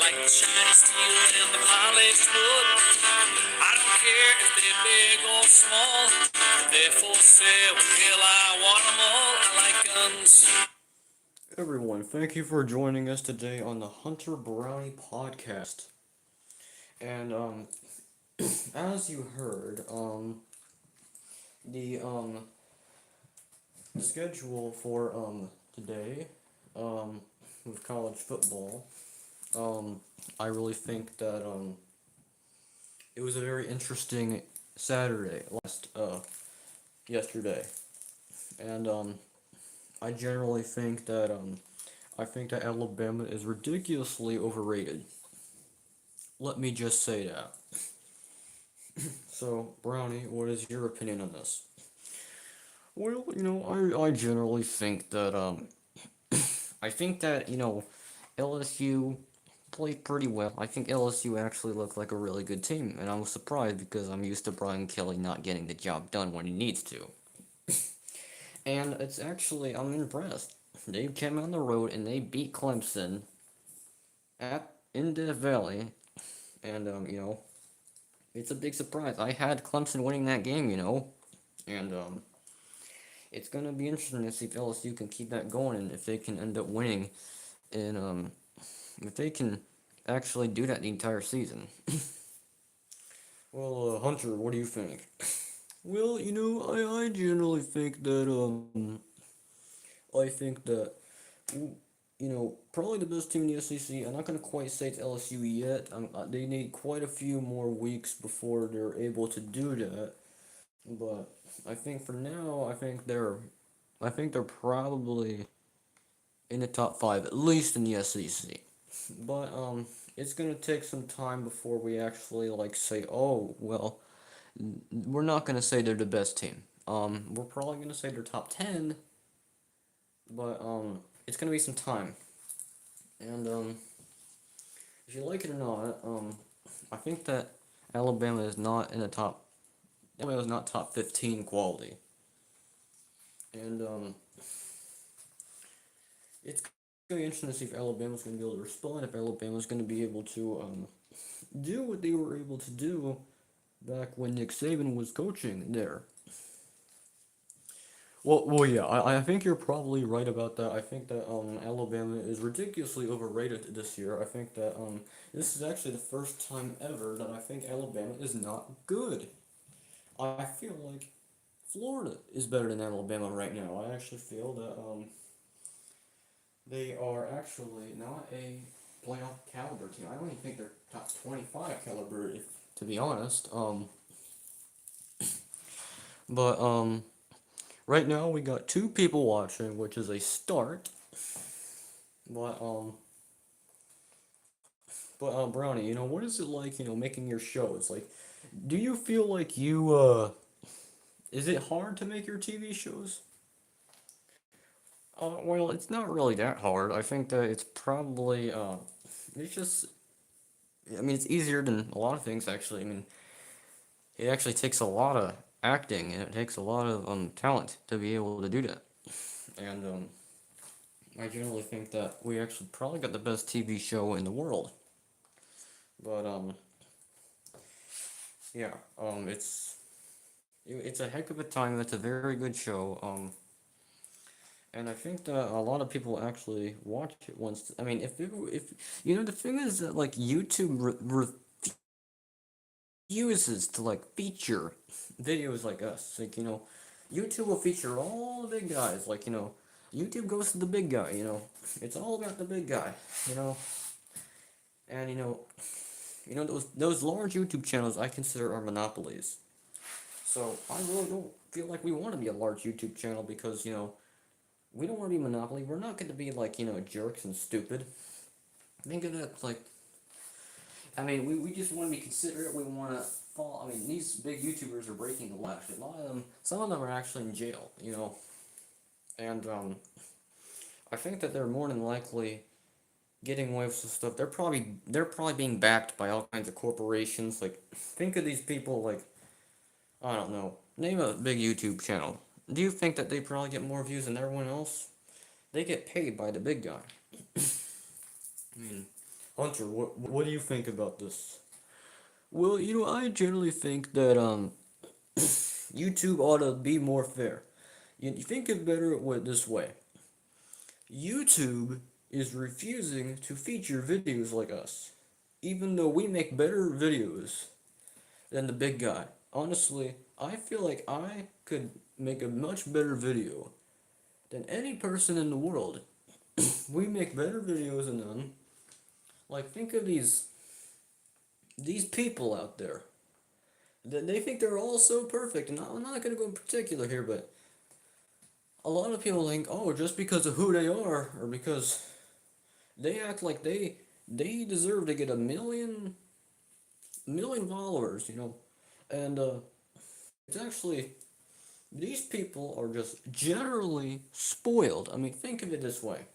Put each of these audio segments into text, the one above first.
like the shiny steel and the polished wood. I don't care if they're big or small. If they're for sale, hell, I want them all. I like guns. Everyone, thank you for joining us today on the Hunter Brownie podcast. And as you heard, the schedule for today, with college football, I really think that it was a very interesting Saturday yesterday, and I generally think that I think that Alabama is ridiculously overrated. Let me just say that. So, Brownie, what is your opinion on this? Well, I generally think that I think that, LSU played pretty well. I think LSU actually looked like a really good team, and I was surprised because I'm used to Brian Kelly not getting the job done when he needs to. And it's actually, I'm impressed. They came on the road and they beat Clemson in Death Valley, and it's a big surprise. I had Clemson winning that game, and it's gonna be interesting to see if LSU can keep that going and if they can end up winning, and if they can actually do that the entire season. Well, Hunter, what do you think? Well, I generally think that I think that probably the best team in the SEC. I'm not gonna quite say it's LSU yet. They need quite a few more weeks before they're able to do that. But I think for now, I think they're probably in the top five, at least in the SEC. But it's gonna take some time before we actually like say, oh well, we're not gonna say they're the best team. We're probably gonna say they're top 10, but it's gonna be some time. And if you like it or not, I think that Alabama is not in the top. Alabama is not top 15 quality, and it's gonna be interesting to see if Alabama's gonna be able to respond. If Alabama's gonna be able to do what they were able to do back when Nick Saban was coaching there. Yeah, I think you're probably right about that. I think that Alabama is ridiculously overrated this year. I think that this is actually the first time ever that I think Alabama is not good. I feel like Florida is better than Alabama right now. I actually feel that they are actually not a playoff caliber team. I don't even think they're top 25 caliber, if to be honest. But right now we got two people watching, which is a start. But Brownie, what is it like, making your shows? Like, do you feel like is it hard to make your TV shows? Well, it's not really that hard. I think that it's probably it's just, I mean, it's easier than a lot of things actually. I mean, it actually takes a lot of acting and it takes a lot of talent to be able to do that. And I generally think that we actually probably got the best TV show in the world. But yeah, it's a heck of a time. It's a very good show. And I think that a lot of people actually watch it once. I mean, if the thing is that like YouTube refuses to like feature videos like us. Like, YouTube will feature all the big guys. Like, YouTube goes to the big guy. It's all about the big guy. You know, and those large YouTube channels I consider are monopolies. So I really don't feel like we want to be a large YouTube channel because we don't want to be monopoly. We're not going to be like jerks and stupid. Think of that like, I mean, we just want to be considerate. We want to fall. I mean, these big YouTubers are breaking the law. Actually, a lot of them, some of them are actually in jail. And I think that they're more than likely getting away with some stuff. They're probably being backed by all kinds of corporations. Like, think of these people. Like, I don't know. Name a big YouTube channel. Do you think that they probably get more views than everyone else? They get paid by the big guy. I mean, Hunter, what do you think about this? Well, I generally think that YouTube ought to be more fair. You think it better with this way. YouTube is refusing to feature videos like us, even though we make better videos than the big guy. Honestly, I feel like I could make a much better video than any person in the world. We make better videos than them. Like, think of these people out there. They think they're all so perfect, and I'm not gonna go in particular here, but a lot of people think, oh, just because of who they are, or because they act like they deserve to get a million followers, and it's actually these people are just generally spoiled. I mean, think of it this way: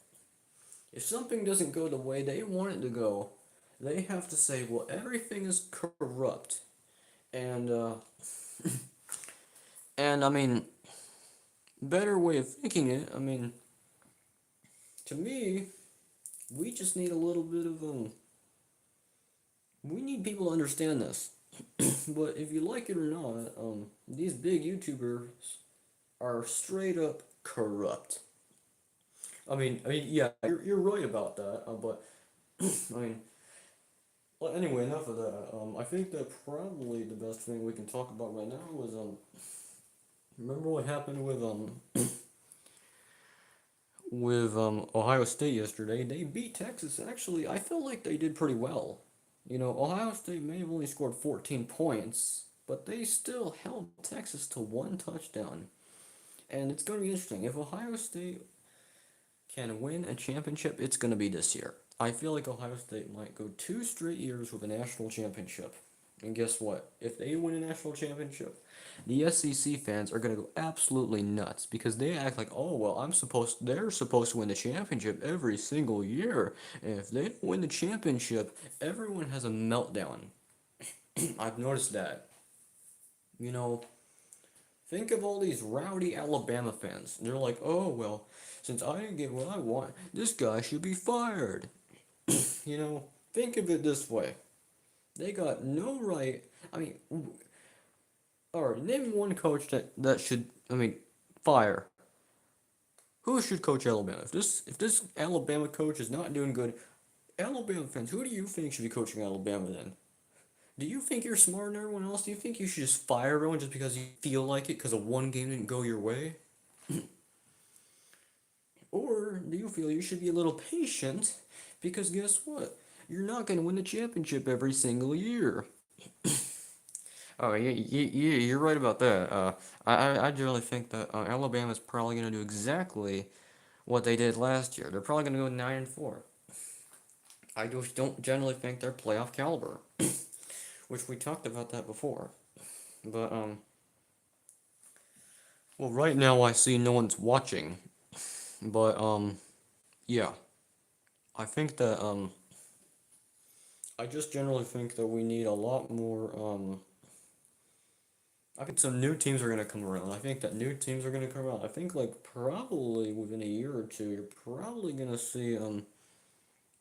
if something doesn't go the way they want it to go, they have to say, well, everything is corrupt, and and I mean, better way of thinking it. I mean, to me, we just need a little bit of we need people to understand this. But if you like it or not, these big YouTubers are straight up corrupt. I mean, yeah, you're right about that. But I mean, well, anyway, enough of that. I think that probably the best thing we can talk about right now is remember what happened with Ohio State yesterday? They beat Texas. Actually, I feel like they did pretty well. Ohio State may have only scored 14 points, but they still held Texas to one touchdown. And it's going to be interesting. If Ohio State can win a championship, it's going to be this year. I feel like Ohio State might go 2 straight years with a national championship. And guess what? If they win a national championship, the SEC fans are going to go absolutely nuts because they act like, oh, well, they're supposed to win the championship every single year. And if they don't win the championship, everyone has a meltdown. I've noticed that. You know, Think of all these rowdy Alabama fans. They're like, oh, well, since I didn't get what I want, this guy should be fired. Think of it this way. They got no right. I mean, alright, name one coach that should, fire. Who should coach Alabama? If this Alabama coach is not doing good, Alabama fans, who do you think should be coaching Alabama then? Do you think you're smarter than everyone else? Do you think you should just fire everyone just because you feel like it because a one game didn't go your way? Or do you feel you should be a little patient because guess what? You're not going to win the championship every single year. Oh, you're right about that. I generally think that Alabama's probably going to do exactly what they did last year. They're probably going to go 9-4. I just don't generally think they're playoff caliber, which we talked about that before. But well, right now I see no one's watching. But yeah, I think that I just generally think that we need a lot more I think some new teams are gonna come around. I think that new teams are gonna come around. I think like probably within a year or two, you're probably gonna see you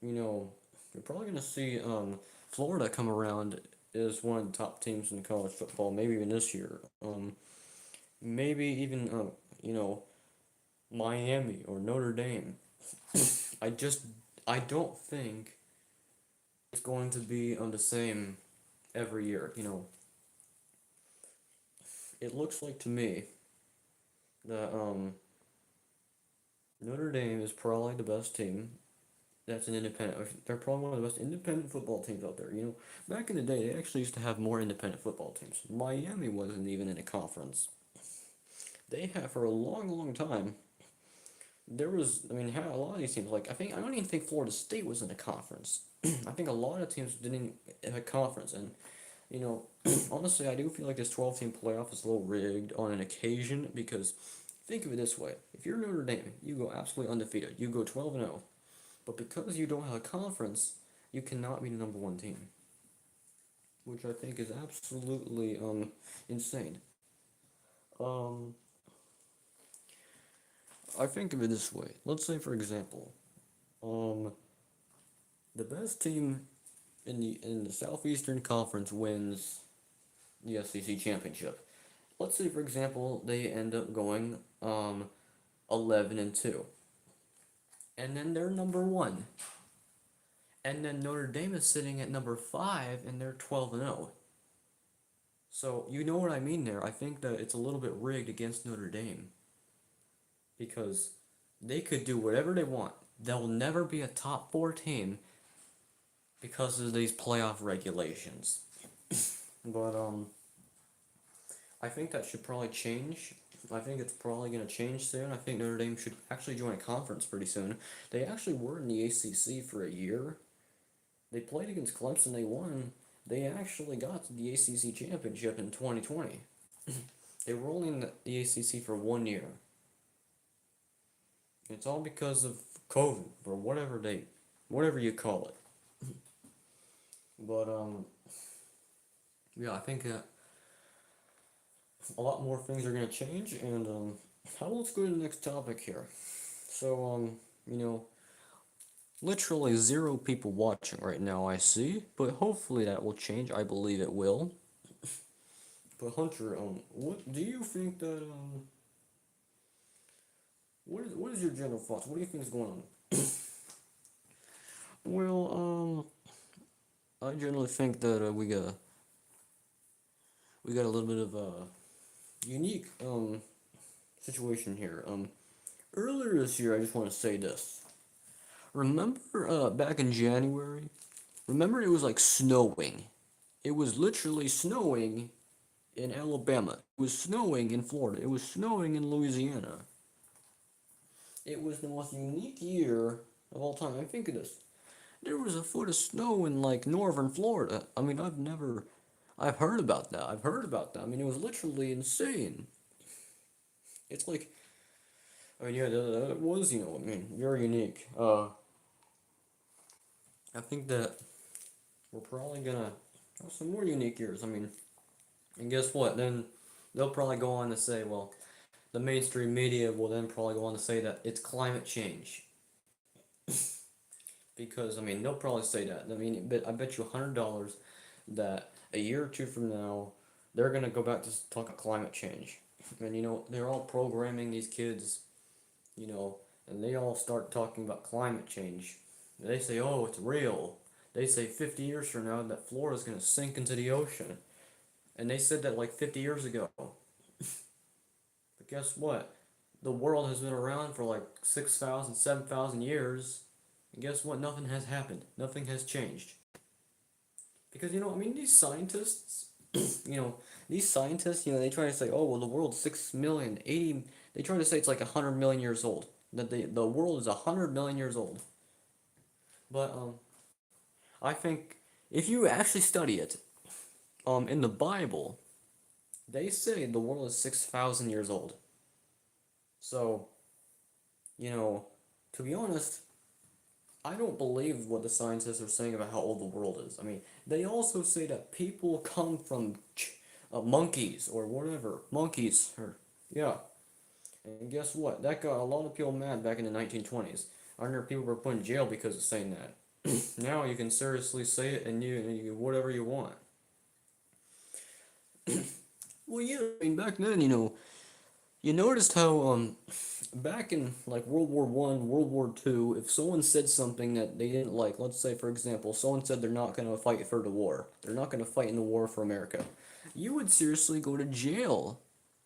know, you're probably gonna see Florida come around as one of the top teams in college football. Maybe even this year. Maybe even you know, Miami or Notre Dame. I just I don't think it's going to be on the same every year. It looks like to me that Notre Dame is probably the best team. That's an independent. They're probably one of the best independent football teams out there. Back in the day, they actually used to have more independent football teams. Miami wasn't even in a conference. They have for a long, long time. There was, how a lot of these teams I don't even think Florida State was in a conference. I think a lot of teams didn't have a conference, and you know, honestly, I do feel like this 12-team playoff is a little rigged on an occasion because think of it this way: if you're Notre Dame, you go absolutely undefeated. You go 12-0. But because you don't have a conference, you cannot be the number one team, which I think is absolutely insane. Um, I think of it this way. Let's say, for example, um, the best team in the Southeastern Conference wins the SEC championship. Let's say, for example, they end up going 11-2, and then they're number one, and then Notre Dame is sitting at number five, and they're 12-0. So you know what I mean there. I think that it's a little bit rigged against Notre Dame because they could do whatever they want. They'll never be a top four team because of these playoff regulations. But I think that should probably change. I think it's probably going to change soon. I think Notre Dame should actually join a conference pretty soon. They actually were in the ACC for a year. They played against Clemson, they won. They actually got to the ACC championship in 2020. They were only in the ACC for 1 year. It's all because of COVID or whatever you call it. But yeah, I think that a lot more things are gonna change, and how let's go to the next topic here. So you know, literally zero people watching right now, I see, but hopefully that will change. I believe it will. But Hunter, what do you think that what is your general thoughts? What do you think is going on? Well, I generally think that we got a little bit of a unique situation here. Earlier this year, I just want to say this. Remember back in January? Remember it was like snowing. It was literally snowing in Alabama. It was snowing in Florida. It was snowing in Louisiana. It was the most unique year of all time. I think of this. There was a foot of snow in like northern Florida. I mean, I've heard about that. I've heard about that. I mean, it was literally insane. It's like, I mean, yeah, that was, I mean, very unique. I think that we're probably gonna have some more unique years. I mean, and guess what? Then they'll probably go on to say, well, the mainstream media will then probably go on to say that it's climate change. Because, I mean, they'll probably say that. I mean, but I bet you $100 that a year or two from now, they're gonna go back to talk about climate change. And they're all programming these kids, you know, and they all start talking about climate change. They say, oh, it's real. They say 50 years from now that Florida's gonna sink into the ocean. And they said that like 50 years ago. But guess what? The world has been around for like 6,000, 7,000 years. And guess what? Nothing has happened. Nothing has changed. Because, I mean, these scientists, you know, they try to say, oh, well, the world's 6 million, 80, they try to say it's like 100 million years old. That the world is 100 million years old. But, I think if you actually study it, in the Bible, they say the world is 6,000 years old. So, you know, to be honest, I don't believe what the scientists are saying about how old the world is. I mean, they also say that people come from monkeys or whatever. Monkeys, or, yeah. And guess what? That got a lot of people mad back in the 1920s. I remember people were put in jail because of saying that. Now you can seriously say it and you whatever you want. Well, yeah, I mean, back then, you noticed how back in like World War I, World War II, if someone said something that they didn't like, let's say for example, someone said they're not gonna fight for the war, they're not gonna fight in the war for America, you would seriously go to jail.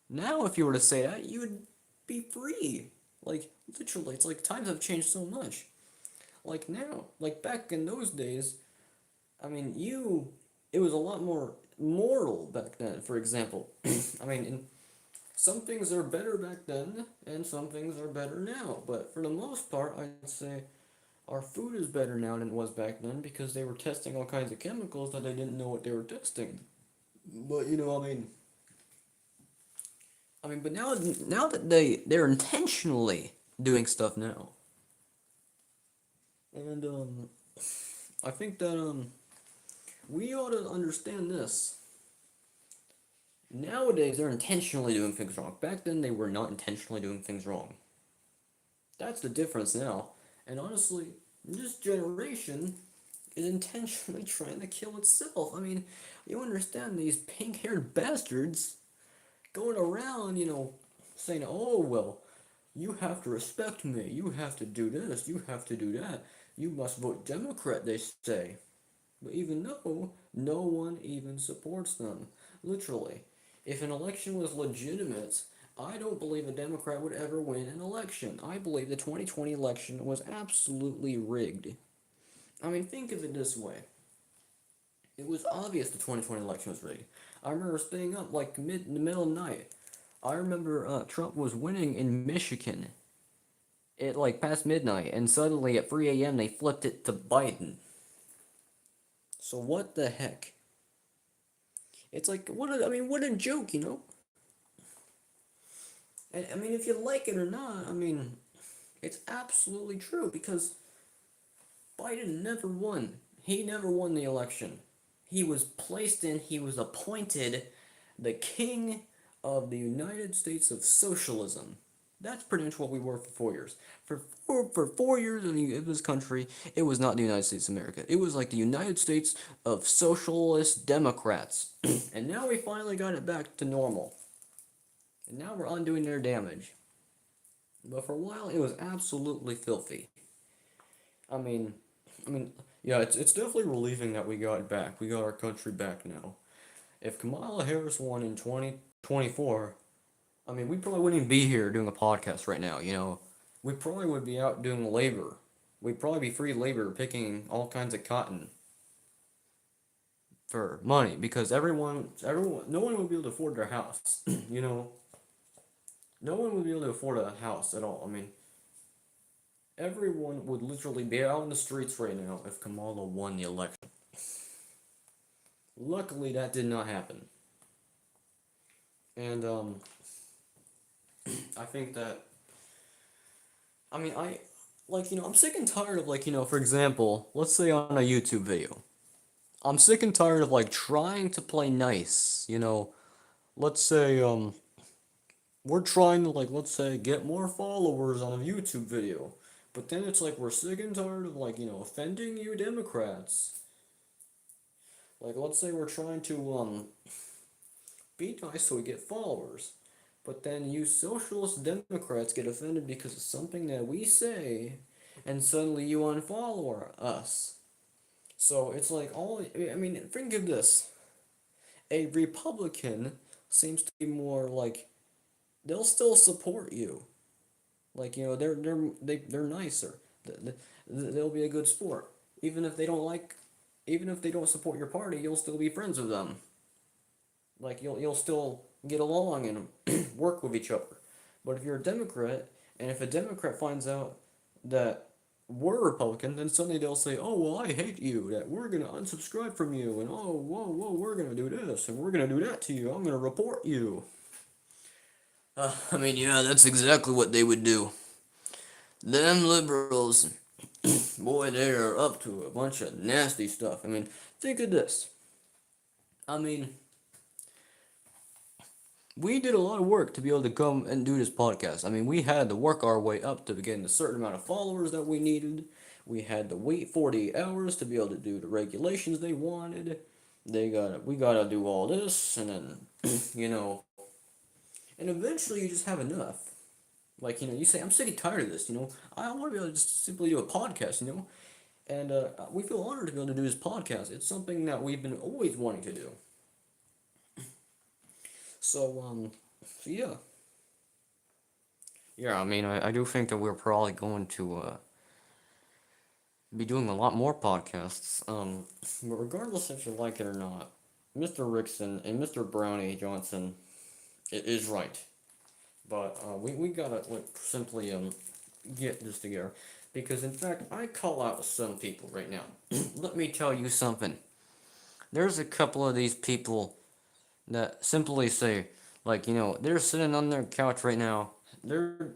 Now, if you were to say that, you would be free. Like literally, it's like times have changed so much. Like now, like back in those days, I mean, it was a lot more moral back then. For example, I mean, some things are better back then, and some things are better now. But for the most part, I'd say our food is better now than it was back then because they were testing all kinds of chemicals that they didn't know what they were testing. But but now that they're intentionally doing stuff now, and I think that we ought to understand this. Nowadays, they're intentionally doing things wrong. Back then, they were not intentionally doing things wrong. That's the difference now. And honestly, this generation, is intentionally trying to kill itself. I mean, you understand these pink-haired bastards going around, saying, "Oh well, you have to respect me. You have to do this. You have to do that. You must vote Democrat," they say. But even though no one even supports them, literally, if an election was legitimate, I don't believe a Democrat would ever win an election. I believe the 2020 election was absolutely rigged. I mean, think of it this way. It was obvious the 2020 election was rigged. I remember staying up like in the middle of the night. I remember Trump was winning in Michigan at like past midnight, and suddenly at 3 a.m. they flipped it to Biden. So what the heck? It's like what a joke, you know? And I mean, if you like it or not, I mean, it's absolutely true because Biden never won. He never won the election. He was placed in, he was appointed the king of the United States of Socialism. That's pretty much what we were for 4 years. For 4 years in this country, it was not the United States of America. It was like the United States of Socialist Democrats. And now we finally got it back to normal. And now we're undoing their damage. But for a while, it was absolutely filthy. I mean, I mean, yeah, it's definitely relieving that we got it back. We got our country back now. If Kamala Harris won in 2024, I mean, we probably wouldn't even be here doing a podcast right now, you know? We probably would be out doing labor. We'd probably be free labor picking all kinds of cotton for money because everyone, no one would be able to afford their house, you know? No one would be able to afford a house at all. I mean, everyone would literally be out in the streets right now if Kamala won the election. Luckily, that did not happen. And, I think that, I mean, I'm sick and tired of, for example, let's say on a YouTube video. I'm sick and tired of, trying to play nice, let's say, we're trying to, let's say, get more followers on a YouTube video. But then it's like we're sick and tired of, offending you Democrats. Like, let's say we're trying to, be nice so we get followers. But then you socialist Democrats get offended because of something that we say, and suddenly you unfollow us. So it's like I mean, think of this. A Republican seems to be more like, they'll still support you. Like, they're nicer. They'll be a good sport. Even if they don't like, even if they don't support your party, you'll still be friends with them. Like you'll still get along and work with each other. But if you're a Democrat, and if a Democrat finds out that we're Republican, then suddenly they'll say, "Oh well, I hate you. That we're gonna unsubscribe from you, and oh whoa, we're gonna do this, and we're gonna do that to you. I'm gonna report you." I mean, yeah, that's exactly what they would do. Them liberals, boy, they are up to a bunch of nasty stuff. I mean, think of this. I mean, we did a lot of work to be able to come and do this podcast. I mean, we had to work our way up to getting a certain amount of followers that we needed. We had to wait 48 hours to be able to do the regulations they wanted. We gotta do all this, and then, and eventually you just have enough. Like, you say, I'm sick and tired of this, I want to be able to just simply do a podcast, and we feel honored to be able to do this podcast. It's something that we've been always wanting to do. So, so yeah. Yeah, I mean, I do think that we're probably going to be doing a lot more podcasts. But regardless if you like it or not, Mr. Rickson and Mr. Brownie Johnson is right. But we gotta simply get this together. Because in fact, I call out some people right now. Let me tell you something. There's a couple of these people that simply say, they're sitting on their couch right now.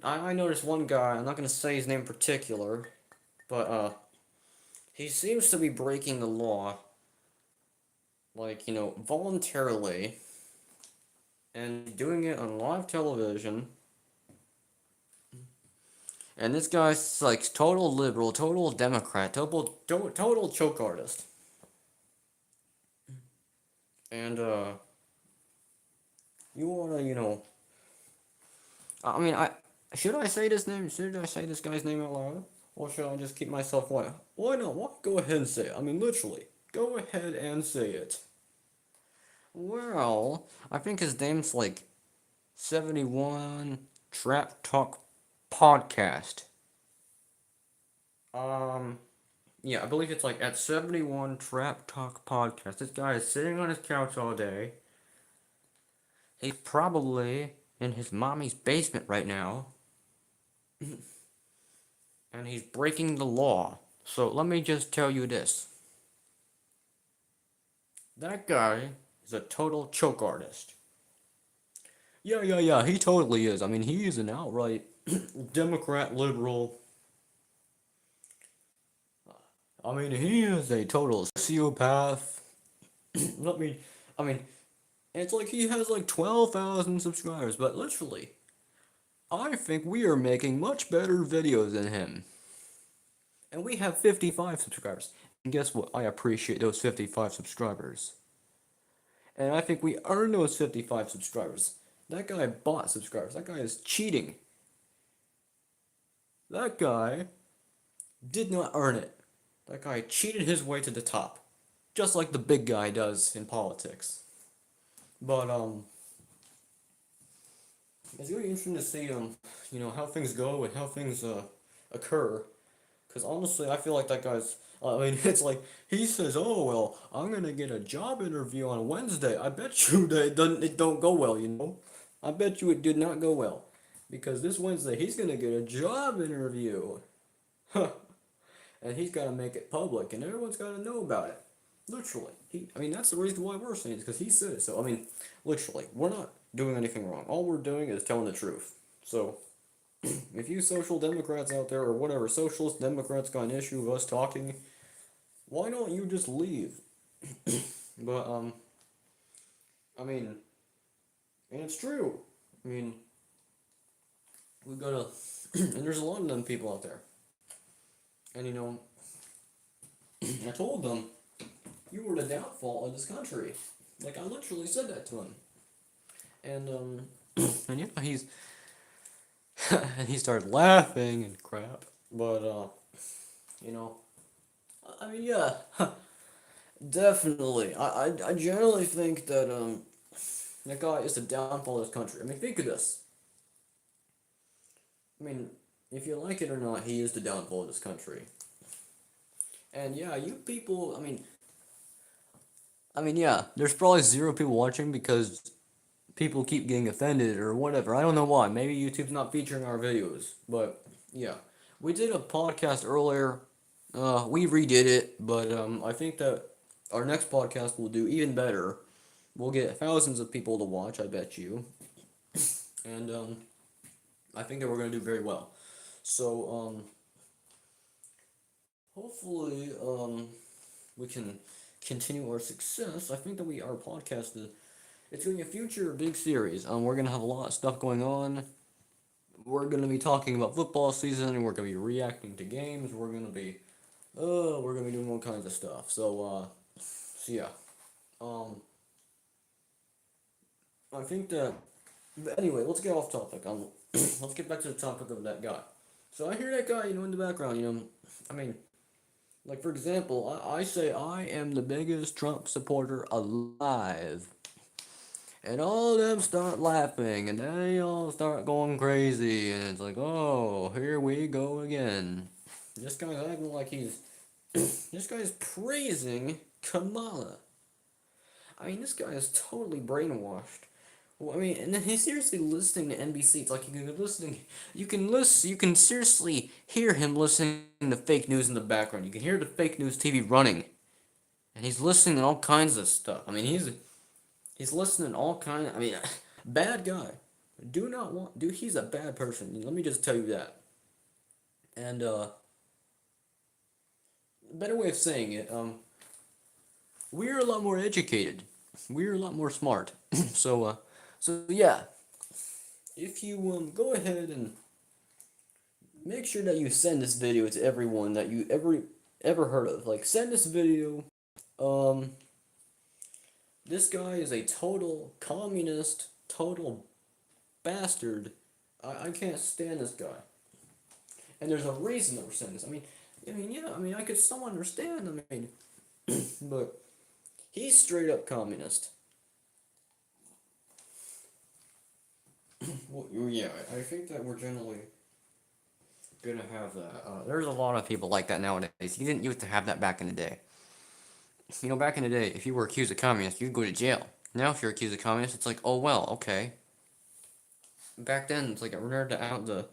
I noticed one guy, I'm not gonna say his name in particular, but he seems to be breaking the law, voluntarily, and doing it on live television, And this guy's like total liberal, total Democrat, total choke artist. And you wanna, I mean, should I say this name? Should I say this guy's name out loud, or should I just keep myself quiet? Why not? What? Go ahead and say it. I mean, literally, go ahead and say it. Well, I think his name's like 71 Trap Talk Podcast. Um, yeah, I believe it's like at 71 Trap Talk Podcast. This guy is sitting on his couch all day. He's probably in his mommy's basement right now, and he's breaking the law. So let me just tell you this. That guy is a total choke artist. Yeah, he totally is. I mean, he is an outright Democrat liberal. I mean, he is a total sociopath. Let me, I mean, it's like he has like 12,000 subscribers, but literally, I think we are making much better videos than him. And we have 55 subscribers. And guess what? I appreciate those 55 subscribers. And I think we earned those 55 subscribers. That guy bought subscribers. That guy is cheating. That guy did not earn it. That guy cheated his way to the top. Just like the big guy does in politics. But, it's really interesting to see, how things go and how things, occur. Because honestly, I feel like that guy's. I mean, it's like he says, "Oh well, I'm gonna get a job interview on Wednesday." I bet you that it don't go well. I bet you it did not go well, because this Wednesday he's gonna get a job interview, and he's gotta make it public, and everyone's gotta know about it. Literally, I mean, that's the reason why we're saying it, because he said it. So I mean, literally, we're not doing anything wrong. All we're doing is telling the truth. So if you social democrats out there, or whatever, socialist democrats got an issue with us talking, why don't you just leave? But, I mean, and it's true. I mean, we gotta, and there's a lot of them people out there. And, I told them, you were the downfall of this country. Like, I literally said that to him. And, and yeah, and he started laughing and crap. But, you know, I mean, yeah, definitely. I generally think that, that guy is the downfall of this country. I mean, think of this. I mean, if you like it or not, he is the downfall of this country. And yeah, you people, yeah, there's probably zero people watching because people keep getting offended or whatever. I don't know why. Maybe YouTube's not featuring our videos. But yeah, we did a podcast earlier. We redid it, but I think that our next podcast will do even better. We'll get thousands of people to watch, I bet you. And I think that we're gonna do very well. So hopefully we can continue our success. I think that our podcast is it's gonna be a future big series. We're gonna have a lot of stuff going on. We're gonna be talking about football season, and we're gonna be reacting to games. We're gonna be doing all kinds of stuff. So yeah. Um, I think that. But anyway, let's get off topic. Let's get back to the topic of that guy. So I hear that guy, in the background. I mean, like for example, I say I am the biggest Trump supporter alive. And all of them start laughing, and they all start going crazy, and it's like, oh, here we go again. This guy's acting like this guy's praising Kamala. I mean, this guy is totally brainwashed. Well, I mean, and then he's seriously listening to NBC. It's like you can seriously hear him listening to fake news in the background. You can hear the fake news TV running, and he's listening to all kinds of stuff. I mean, he's listening to all kind. I mean, bad guy. Do not want. Dude, he's a bad person. Let me just tell you that. And a better way of saying it, we're a lot more educated. We're a lot more smart. so yeah, if you go ahead and make sure that you send this video to everyone that you ever heard of. Like, send this video. Um, this guy is a total communist, total bastard. I can't stand this guy. And there's a reason that we're saying this. Yeah, I could somewhat understand. But he's straight up communist. Well, yeah, I think that we're generally gonna have that. There's a lot of people like that nowadays. You didn't used to have that back in the day. Back in the day, if you were accused of communist, you'd go to jail. Now, if you're accused of communist, it's like, oh well, okay. Back then, it's like I remember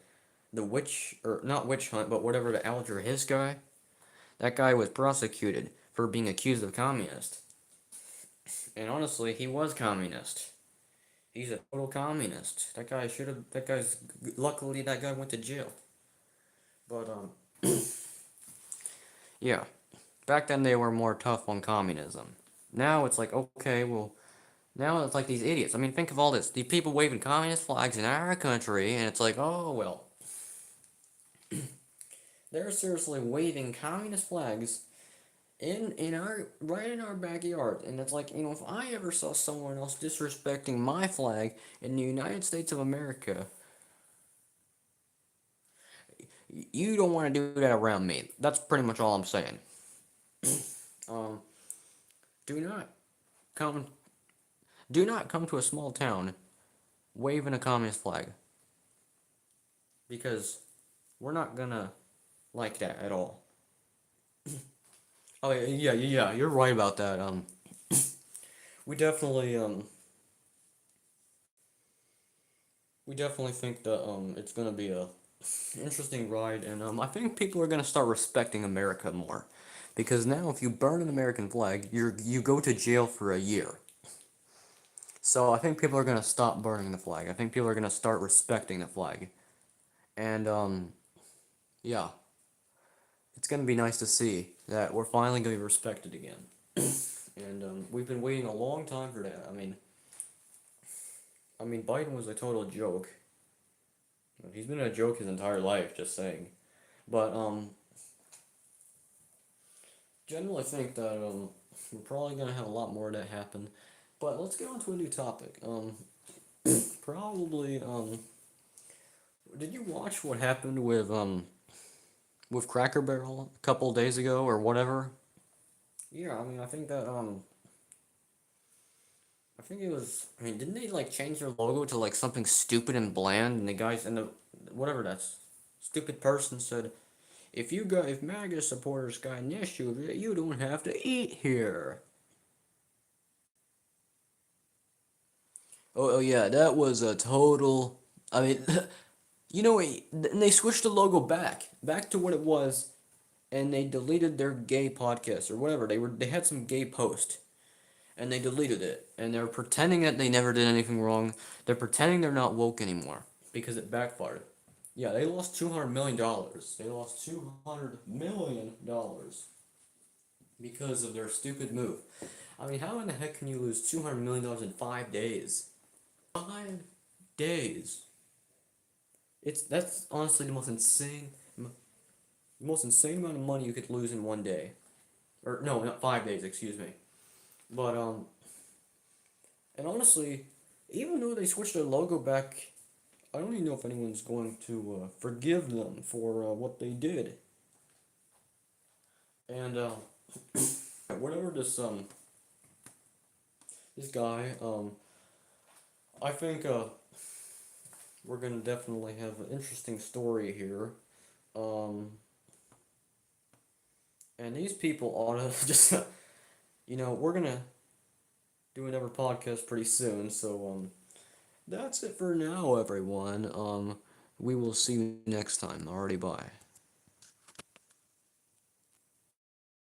the witch, or not witch hunt, but whatever, the Alger Hiss guy. That guy was prosecuted for being accused of communist. And honestly, he was communist. He's a total communist. That guy should have. That guy's. Luckily, that guy went to jail. But yeah. Back then, they were more tough on communism. Now it's like, okay, well, now it's like these idiots. Think of all this. These people waving communist flags in our country, and it's like, oh well. They're seriously waving communist flags in our right in our backyard, and it's like, if I ever saw someone else disrespecting my flag in the United States of America, you don't want to do that around me. That's pretty much all I'm saying. Um, do not come do not come to a small town waving a communist flag, because we're not gonna like that at all. Oh yeah, you're right about that. We definitely we definitely think that it's gonna be a interesting ride, and I think people are gonna start respecting America more, because now if you burn an American flag, you go to jail for a year. So I think people are gonna stop burning the flag. I think people are gonna start respecting the flag, and yeah, it's gonna be nice to see that we're finally gonna be respected again. And we've been waiting a long time for that. Biden was a total joke. He's been a joke his entire life, just saying. But generally, I think that we're probably gonna have a lot more of that happen. But let's get on to a new topic. Probably did you watch what happened with Cracker Barrel a couple days ago or whatever? Yeah, I think that I think it was. Didn't they like change their logo to like something stupid and bland? And the guys and the whatever that stupid person said, if MAGA supporters got an issue, you don't have to eat here. Oh yeah, that was a total. I mean, and they switched the logo back to what it was, and they deleted their gay podcast or whatever. They had some gay post, and they deleted it, and they're pretending that they never did anything wrong. They're pretending they're not woke anymore because it backfired. Yeah, they lost $200 million. They lost $200 million because of their stupid move. How in the heck can you lose $200 million in 5 days? 5 days. That's honestly the most insane amount of money you could lose in one day, or no, not 5 days. Excuse me. But and honestly, even though they switched their logo back, I don't even know if anyone's going to forgive them for what they did. And whatever this guy, I think we're gonna definitely have an interesting story here. Um, and these people ought to just, we're gonna do another podcast pretty soon. So that's it for now, everyone. We will see you next time. Alrighty, bye.